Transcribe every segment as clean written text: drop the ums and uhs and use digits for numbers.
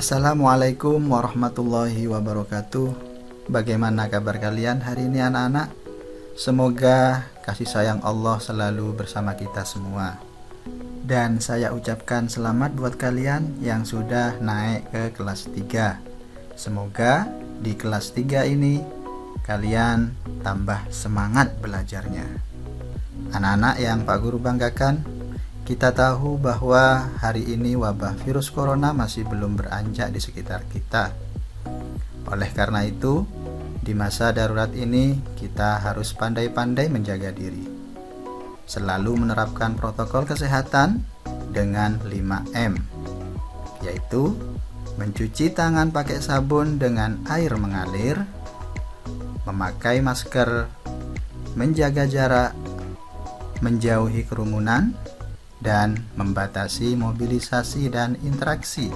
Assalamualaikum warahmatullahi wabarakatuh. Bagaimana kabar kalian hari ini anak-anak? Semoga kasih sayang Allah selalu bersama kita semua. Dan saya ucapkan selamat buat kalian yang sudah naik ke kelas 3. Semoga di kelas 3 ini kalian tambah semangat belajarnya. Anak-anak yang Pak Guru banggakan, kita tahu bahwa hari ini wabah virus corona masih belum beranjak di sekitar kita. Oleh karena itu, di masa darurat ini kita harus pandai-pandai menjaga diri. Selalu menerapkan protokol kesehatan dengan 5M, yaitu mencuci tangan pakai sabun dengan air mengalir, memakai masker, menjaga jarak, menjauhi kerumunan, dan membatasi mobilisasi dan interaksi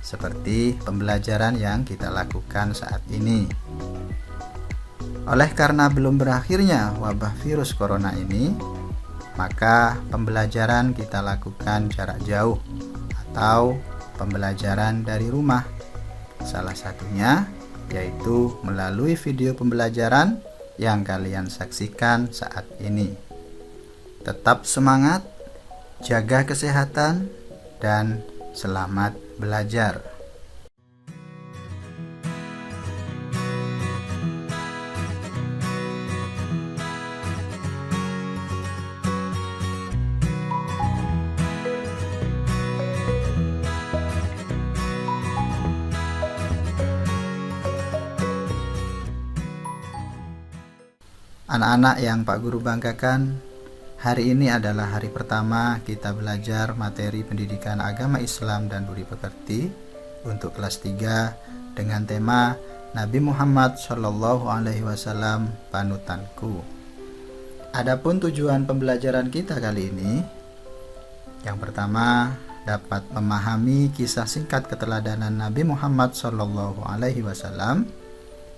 seperti pembelajaran yang kita lakukan saat ini. Oleh karena belum berakhirnya wabah virus corona ini, maka pembelajaran kita lakukan jarak jauh atau pembelajaran dari rumah. Salah satunya yaitu melalui video pembelajaran yang kalian saksikan saat ini. Tetap semangat, jaga kesehatan, dan selamat belajar. Anak-anak yang Pak Guru banggakan, hari ini adalah hari pertama kita belajar materi pendidikan agama Islam dan budi pekerti untuk kelas 3 dengan tema Nabi Muhammad SAW panutanku. Adapun tujuan pembelajaran kita kali ini, yang pertama dapat memahami kisah singkat keteladanan Nabi Muhammad SAW.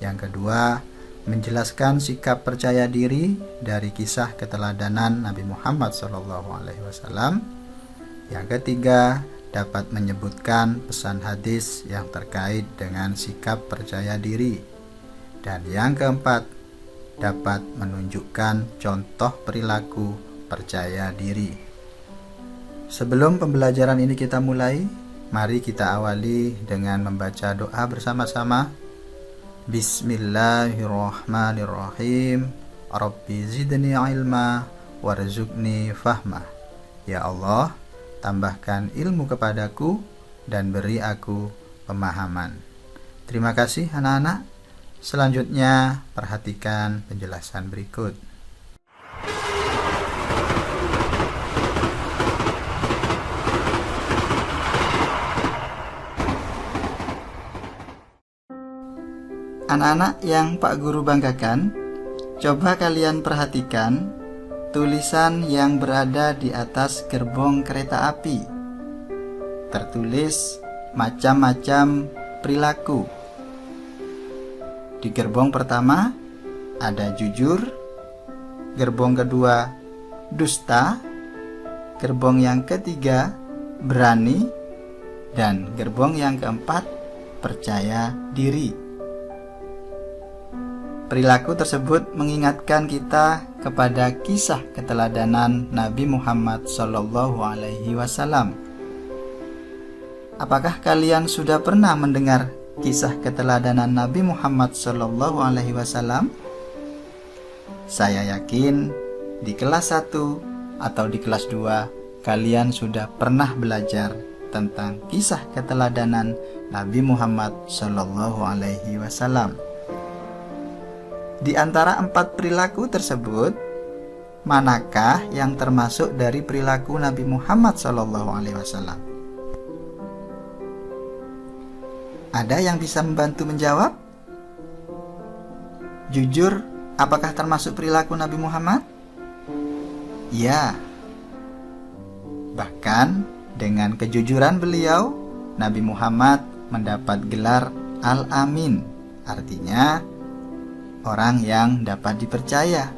Yang kedua, menjelaskan sikap percaya diri dari kisah keteladanan Nabi Muhammad SAW. Yang ketiga, dapat menyebutkan pesan hadis yang terkait dengan sikap percaya diri. Dan yang keempat, dapat menunjukkan contoh perilaku percaya diri. Sebelum pembelajaran ini kita mulai, mari kita awali dengan membaca doa bersama-sama. Bismillahirrahmanirrahim. Rabbi zidni ilma warzuqni fahma. Ya Allah, tambahkan ilmu kepadaku dan beri aku pemahaman. Terima kasih anak-anak. Selanjutnya perhatikan penjelasan berikut. Anak-anak yang Pak Guru banggakan, coba kalian perhatikan tulisan yang berada di atas gerbong kereta api. Tertulis macam-macam perilaku. Di gerbong pertama ada jujur, gerbong kedua dusta, gerbong yang ketiga berani, dan gerbong yang keempat percaya diri. Perilaku tersebut mengingatkan kita kepada kisah keteladanan Nabi Muhammad SAW. Apakah kalian sudah pernah mendengar kisah keteladanan Nabi Muhammad SAW? Saya yakin di kelas 1 atau di kelas 2 kalian sudah pernah belajar tentang kisah keteladanan Nabi Muhammad SAW. Di antara 4 perilaku tersebut, manakah yang termasuk dari perilaku Nabi Muhammad SAW? Ada yang bisa membantu menjawab? Jujur, apakah termasuk perilaku Nabi Muhammad? Ya. Bahkan dengan kejujuran beliau, Nabi Muhammad mendapat gelar Al-Amin, artinya orang yang dapat dipercaya.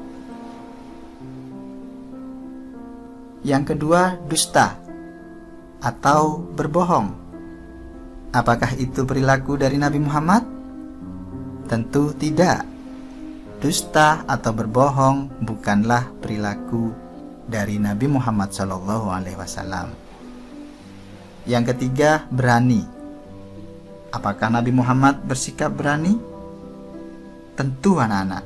Yang kedua, dusta atau berbohong. Apakah itu perilaku dari Nabi Muhammad? Tentu tidak. Dusta atau berbohong bukanlah perilaku dari Nabi Muhammad SAW. Yang ketiga, berani. Apakah Nabi Muhammad bersikap berani? Tentu anak-anak.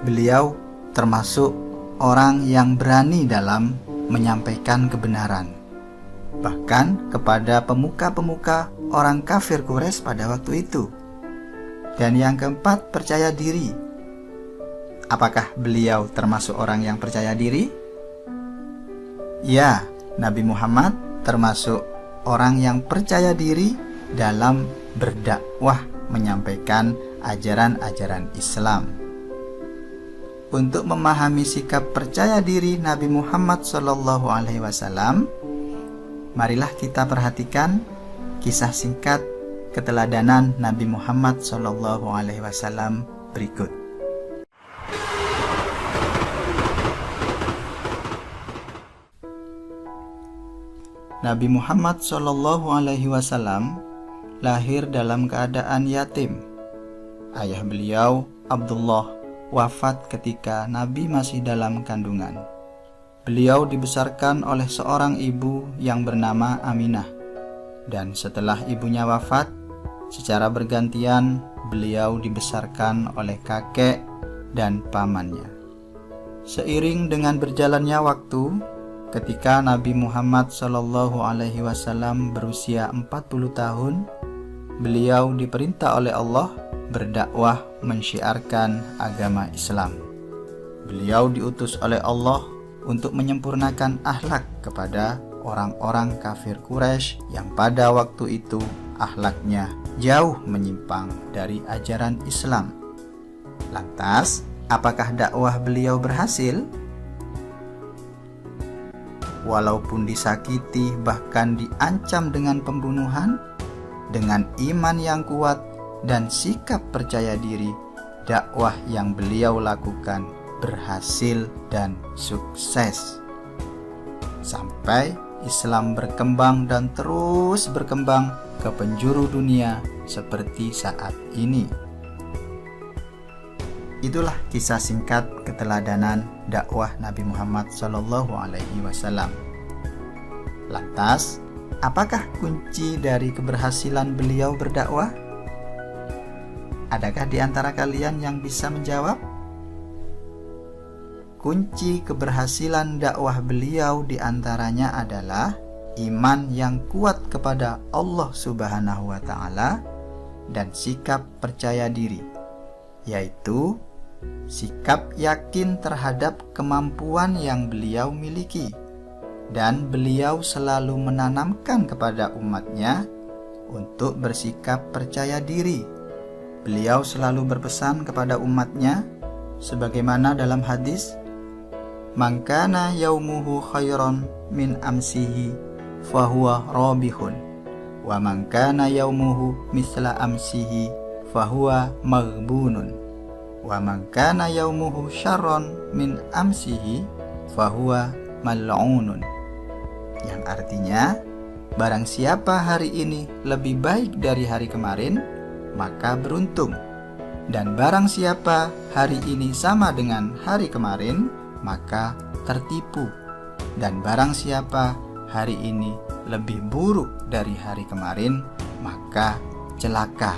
Beliau termasuk orang yang berani dalam menyampaikan kebenaran, bahkan kepada pemuka-pemuka orang kafir Quraisy pada waktu itu. Dan yang keempat, percaya diri. Apakah beliau termasuk orang yang percaya diri? Ya, Nabi Muhammad termasuk orang yang percaya diri dalam berdakwah menyampaikan ajaran-ajaran Islam. Untuk memahami sikap percaya diri Nabi Muhammad SAW, marilah kita perhatikan kisah singkat keteladanan Nabi Muhammad SAW berikut. Nabi Muhammad SAW lahir dalam keadaan yatim. Ayah beliau, Abdullah, wafat ketika Nabi masih dalam kandungan. Beliau dibesarkan oleh seorang ibu yang bernama Aminah. Dan setelah ibunya wafat, secara bergantian beliau dibesarkan oleh kakek dan pamannya. Seiring dengan berjalannya waktu, ketika Nabi Muhammad SAW berusia 40 tahun, beliau diperintah oleh Allah berdakwah mensyiarkan agama Islam. Beliau diutus oleh Allah untuk menyempurnakan akhlak kepada orang-orang kafir Quraisy yang pada waktu itu akhlaknya jauh menyimpang dari ajaran Islam. Lantas, apakah dakwah beliau berhasil? Walaupun disakiti bahkan diancam dengan pembunuhan, dengan iman yang kuat dan sikap percaya diri, dakwah yang beliau lakukan berhasil dan sukses. Sampai Islam berkembang dan terus berkembang ke penjuru dunia seperti saat ini. Itulah kisah singkat keteladanan dakwah Nabi Muhammad SAW. Lantas, apakah kunci dari keberhasilan beliau berdakwah? Adakah di antara kalian yang bisa menjawab? Kunci keberhasilan dakwah beliau di antaranya adalah iman yang kuat kepada Allah Subhanahu wa Ta'ala dan sikap percaya diri, yaitu sikap yakin terhadap kemampuan yang beliau miliki, dan beliau selalu menanamkan kepada umatnya untuk bersikap percaya diri. Beliau selalu berpesan kepada umatnya sebagaimana dalam hadis, "Man kana yaumuhu khairan min amsihi fahuwa rabihun, wa man kana yaumuhu misla amsihi fahuwa maghbunun, wa man kana yaumuhu syarron min amsihi fahuwa mal'unun." Yang artinya, barang siapa hari ini lebih baik dari hari kemarin, maka beruntung. Dan barang siapa hari ini sama dengan hari kemarin, maka tertipu. Dan barang siapa hari ini lebih buruk dari hari kemarin, maka celaka.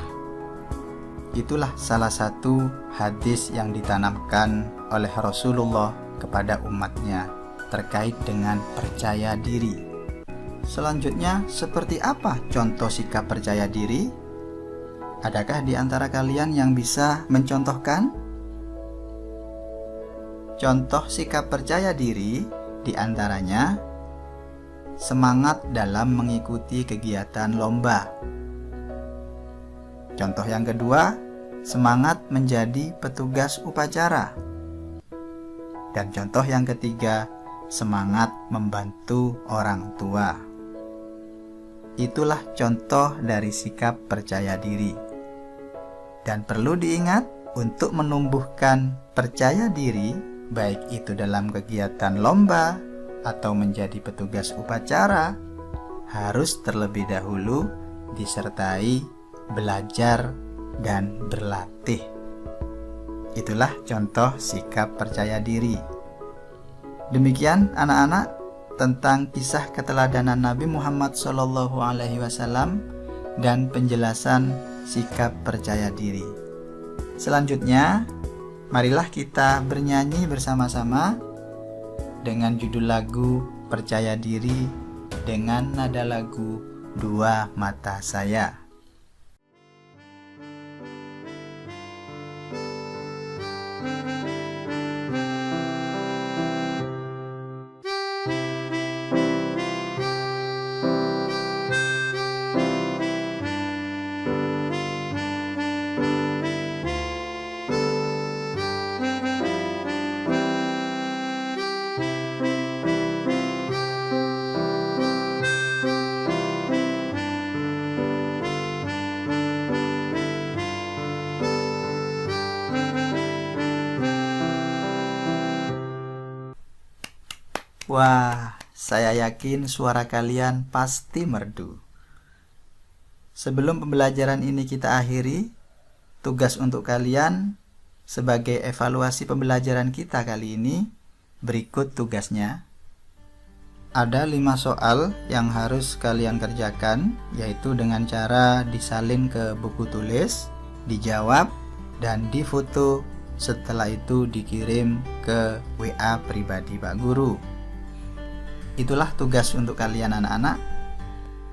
Itulah salah satu hadis yang ditanamkan oleh Rasulullah kepada umatnya terkait dengan percaya diri. Selanjutnya, seperti apa contoh sikap percaya diri? Adakah di antara kalian yang bisa mencontohkan? Contoh sikap percaya diri di antaranya semangat dalam mengikuti kegiatan lomba. Contoh yang kedua, semangat menjadi petugas upacara. Dan contoh yang ketiga, semangat membantu orang tua. Itulah contoh dari sikap percaya diri. Dan perlu diingat, untuk menumbuhkan percaya diri, baik itu dalam kegiatan lomba atau menjadi petugas upacara, harus terlebih dahulu disertai belajar dan berlatih. Itulah contoh sikap percaya diri. Demikian anak-anak tentang kisah keteladanan Nabi Muhammad SAW dan penjelasan sikap percaya diri. Selanjutnya, marilah kita bernyanyi bersama-sama dengan judul lagu Percaya Diri dengan nada lagu Dua Mata Saya. Wah, saya yakin suara kalian pasti merdu. Sebelum pembelajaran ini kita akhiri, tugas untuk kalian sebagai evaluasi pembelajaran kita kali ini, berikut tugasnya. Ada 5 soal yang harus kalian kerjakan, yaitu dengan cara disalin ke buku tulis, dijawab, dan difoto. Setelah itu dikirim ke WA pribadi Pak Guru. Itulah tugas untuk kalian anak-anak.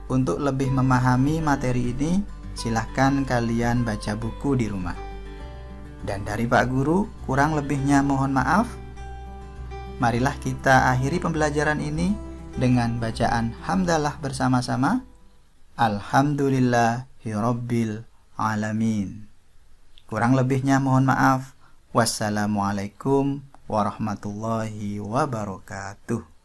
Untuk lebih memahami materi ini, silahkan kalian baca buku di rumah. Dan dari Pak Guru, kurang lebihnya mohon maaf. Marilah kita akhiri pembelajaran ini dengan bacaan hamdalah bersama-sama. Alhamdulillahirabbil alamin. Kurang lebihnya mohon maaf. Wassalamualaikum warahmatullahi wabarakatuh.